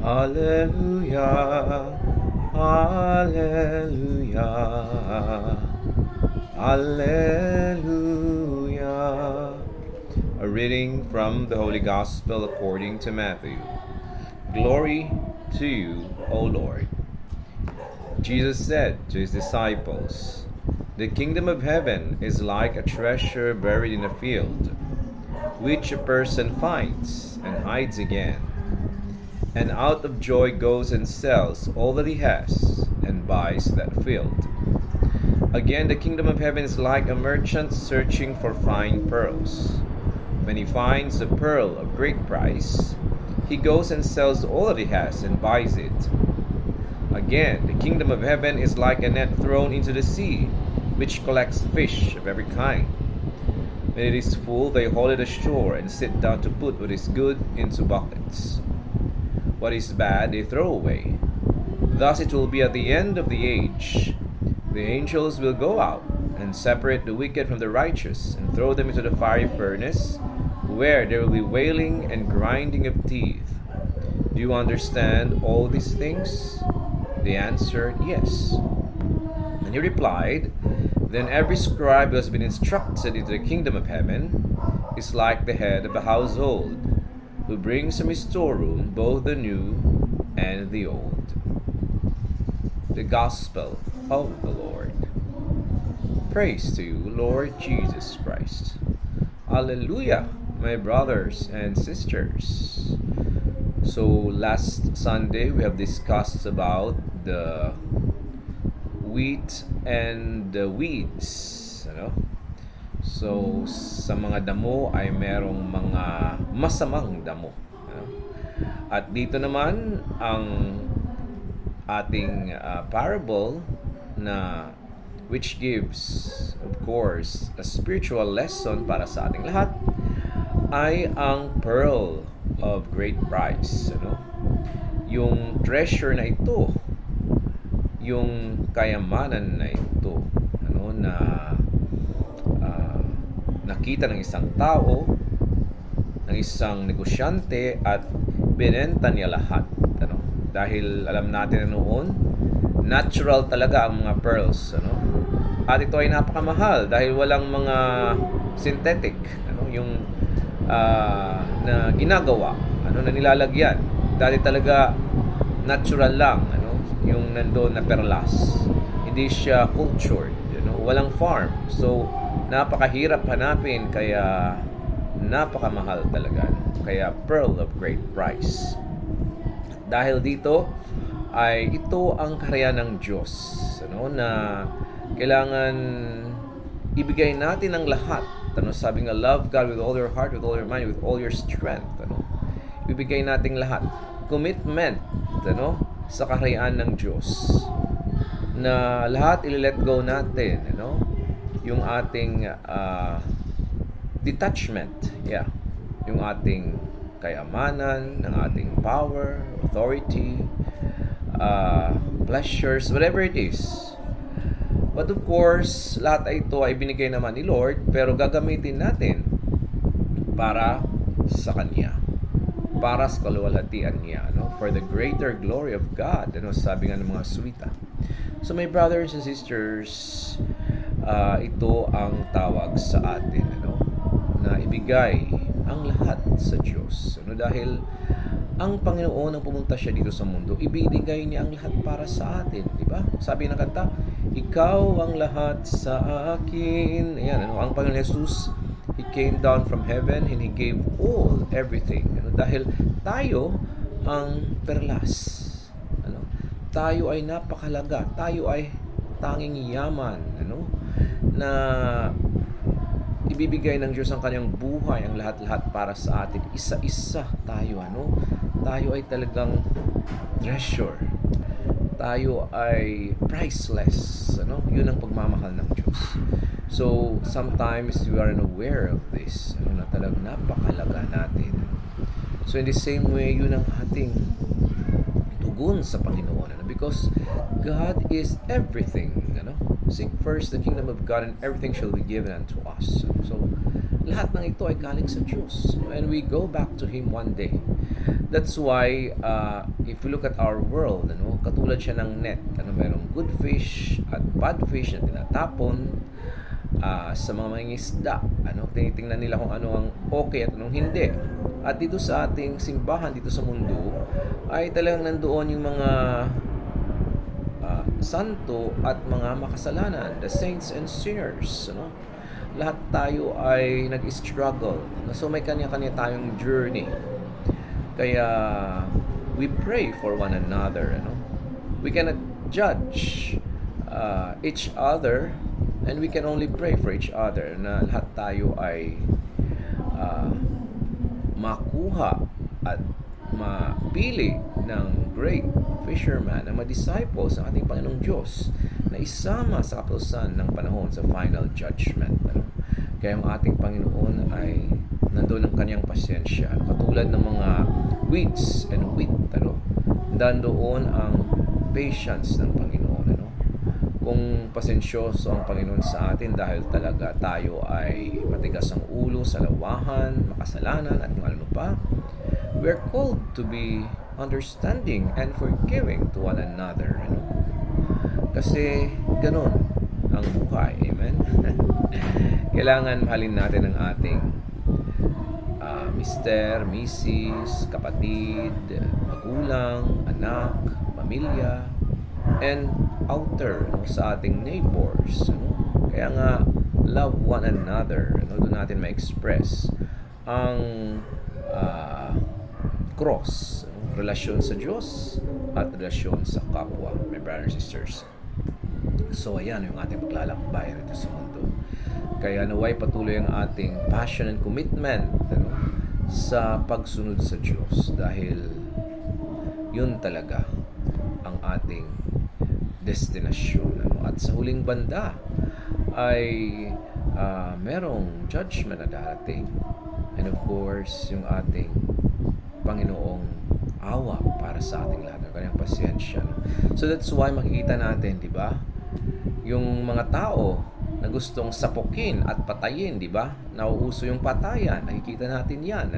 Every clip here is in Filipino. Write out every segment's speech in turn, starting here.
Hallelujah, Hallelujah, Hallelujah. A reading from the Holy Gospel according to Matthew. Glory to you, O Lord. Jesus said to his disciples, "The kingdom of heaven is like a treasure buried in a field, which a person finds and hides again, and out of joy goes and sells all that he has and buys that field. Again, the kingdom of heaven is like a merchant searching for fine pearls. When he finds a pearl of great price, he goes and sells all that he has and buys it. Again, the kingdom of heaven is like a net thrown into the sea, which collects fish of every kind. When it is full, they haul it ashore and sit down to put what is good into buckets. What is bad, they throw away. Thus it will be at the end of the age. The angels will go out and separate the wicked from the righteous and throw them into the fiery furnace, where there will be wailing and grinding of teeth. Do you understand all these things?" They answered, "Yes." And he replied, "Then every scribe who has been instructed into the kingdom of heaven is like the head of a household, who brings from his storeroom both the new and the old." The Gospel of the Lord. Praise to you, Lord Jesus Christ. Hallelujah, my brothers and sisters. So last Sunday we have discussed about the wheat and the weeds, So sa mga damo ay merong mga masamang damo, At dito naman ang ating parable na which gives, of course, a spiritual lesson para sa ating lahat ay ang pearl of great price, Yung treasure na ito, yung kayamanan na ito, na nakita ng isang tao, ng isang negosyante at binenta niya lahat, dahil alam natin na noon natural talaga ang mga pearls, at ito ay napakamahal dahil walang mga synthetic, yung na ginagawa, na nilalagyan. Dati talaga natural lang, yung nandoon na perlas. Hindi siya cultured, walang farm. So napakahirap hanapin, kaya napakamahal talaga. Kaya pearl of great price. Dahil dito ay ito ang kaharian ng Diyos, na kailangan ibigay natin ang lahat. Sabi nga, love God with all your heart, with all your mind, with all your strength. Ibigay natin lahat. Commitment, sa kaharian ng Diyos. Na lahat i-let go natin, yung ating detachment, yung ating kayamanan, ng ating power, authority, pleasures, whatever it is. But of course, lahat ay ito ay binigay naman ni Lord, pero gagamitin natin para sa Kanya, para sa kaluwalhatian niya, for the greater glory of God, sabi nga ng mga suwita. So my brothers and sisters, ito ang tawag sa atin, na ibigay ang lahat sa Diyos, dahil ang Panginoon, ang pumunta siya dito sa mundo, ibinigay niya ang lahat para sa atin, di ba? Sabi ng kanta, "Ikaw ang lahat sa akin." Ayan, ang Panginoon Jesus, He came down from heaven and He gave all, everything. Dahil tayo ang perlas. Tayo ay napakalaga. Tayo ay tanging yaman, na ibibigay ng Diyos ang kanyang buhay, ang lahat-lahat para sa atin. Isa-isa tayo, Tayo ay talagang treasure. Tayo ay priceless, Yun ang pagmamahal ng Diyos. So, sometimes we are unaware of this, na talagang napakalaga natin. So, in the same way, yun ang ating tugon sa Panginoon, because God is everything, Seek first the kingdom of God and everything shall be given unto us. So, lahat ng ito ay galing sa Diyos. And we go back to Him one day. That's why, if you look at our world, katulad siya ng net. Merong good fish at bad fish na tinatapon sa mga mangingisda. Tinitingnan nila kung ano ang okay at anong hindi. At dito sa ating simbahan, dito sa mundo, ay talagang nandoon yung mga santo at mga makasalanan, the saints and sinners. Lahat tayo ay nag-struggle. So may kanya-kanya tayong journey. Kaya we pray for one another. We cannot judge each other, and we can only pray for each other na lahat tayo ay makuha at mapili ng great fisherman na ma-disciples ng ating Panginoong Diyos na isama sa kapusan ng panahon sa final judgment. Kaya ang ating Panginoon ay nandoon ang kanyang pasyensya. Katulad ng mga weeds and wheat. Nandoon ang patience ng Panginoon. Kung pasensyoso ang Panginoon sa atin dahil talaga tayo ay matigas ang ulo, salawahan, makasalanan at kung ano pa, we're called to be understanding and forgiving to one another. Kasi ganun ang buhay. Amen? Kailangan mahalin natin ang ating mister, misis, kapatid, magulang, anak, pamilya, and outer sa ating neighbors. Kaya nga, love one another. Doon natin ma-express ang cross, relasyon sa Diyos at relasyon sa kapwa, my brothers and sisters. So ayan yung ating paglalakbay rito sa mundo. Kaya naway patuloy ang ating passion and commitment sa pagsunod sa Diyos, dahil yun talaga ang ating destinasyon. At sa huling banda ay merong judgment na darating. And of course, yung ating Panginoong awa para sa ating lahat, ng kanyang pasyensya. So that's why makikita natin, di ba? Yung mga tao na gustong sapukin at patayin, di ba? Nauuso yung patayan. Nakikita natin yan,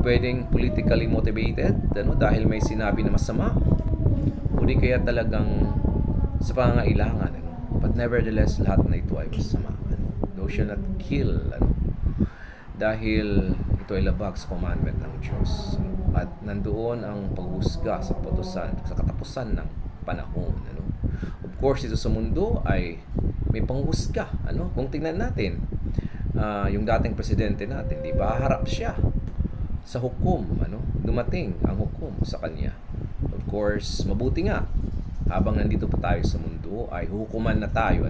pwedeng politically motivated, dahil may sinabi na masama, o di kaya talagang sa pangangailangan, But nevertheless, lahat na ito ay masama. Thou shalt not kill, dahil ito ay labag sa commandment ng Diyos. At nandoon ang paghusga sa katapusan ng panahon. Of course, ito sa mundo ay may panghusga. Kung tingnan natin, yung dating presidente natin, di ba, harap siya sa hukom. Dumating ang hukom sa kanya. Of course, mabuti nga, habang nandito pa tayo sa mundo, ay hukuman na tayo,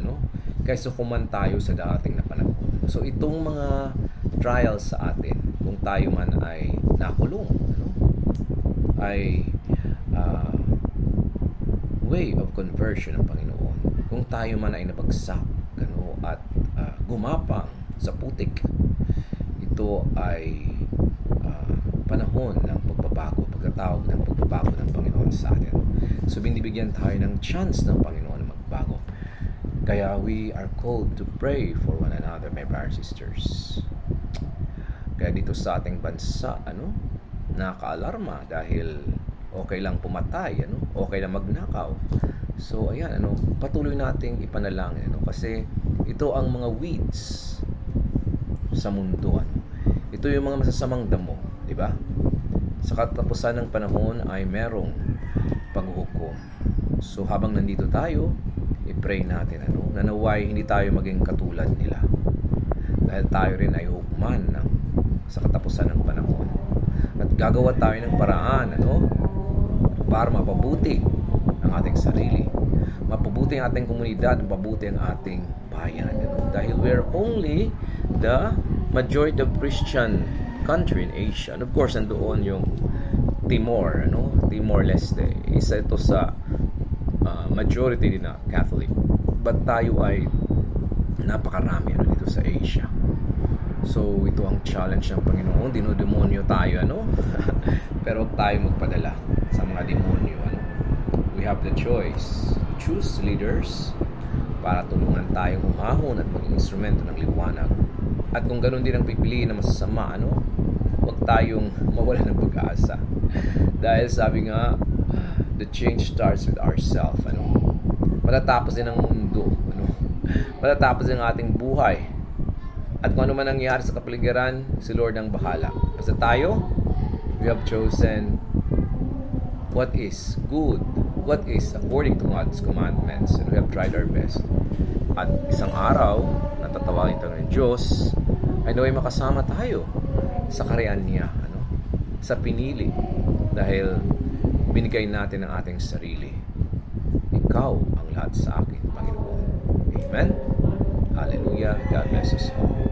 kaysa hukuman tayo sa dating na panahon. So, itong mga trials sa atin, kung tayo man ay nakulong, ay way of conversion ng Panginoon. Kung tayo man ay nabagsak, at gumapang sa putik, ito ay panahon ng pagbabago, pagkatawag ng pagbabago ng Panginoon sa atin. So, binibigyan tayo ng chance ng Panginoon na magbago. Kaya we are called to pray for one another, my brothers and sisters. Kaya dito sa ating bansa, nakaka-alarma dahil okay lang pumatay, okay lang magnakaw. So, ayan, patuloy nating ipanalangin, kasi ito ang mga weeds sa mundo, Ito yung mga masasamang damo, di ba? Sa katapusan ng panahon ay merong paghuhukom. So, habang nandito tayo, i-pray natin, na naway hindi tayo maging katulad nila. Dahil tayo rin ay hukman sa katapusan ng panahon. At gagawa tayo ng paraan, para mapabuti ang ating sarili, mapabuti ang ating komunidad, mapabuti ang ating bayan, dahil we're only the majority of Christian country in Asia. And of course, nandoon yung Timor, Timor-Leste. Isa ito sa majority din na Catholic. But tayo ay napakarami dito sa Asia. So, ito ang challenge ng Panginoon. Dinodemonyo tayo, pero huwag tayo magpadala sa mga demonyo, We have the choice to choose leaders para tulungan tayong umahon at maging instrumento ng liwanag. At kung ganun din ang pipiliin na masasama, huwag tayong mawala ng pag-asa. Dahil sabi nga, the change starts with ourselves. Matatapos din ang mundo. Matatapos din ang ating buhay. At kung ano man nangyari sa kapaligiran, si Lord ang bahala. Basta tayo, we have chosen what is good, what is according to God's commandments, and we have tried our best. At isang araw, natatawagin tayo ng Diyos, ay naway makasama tayo sa kaharian niya, sa pinili, dahil binigay natin ang ating sarili. Ikaw ang lahat sa akin, Panginoon. Amen? Hallelujah. God bless us all.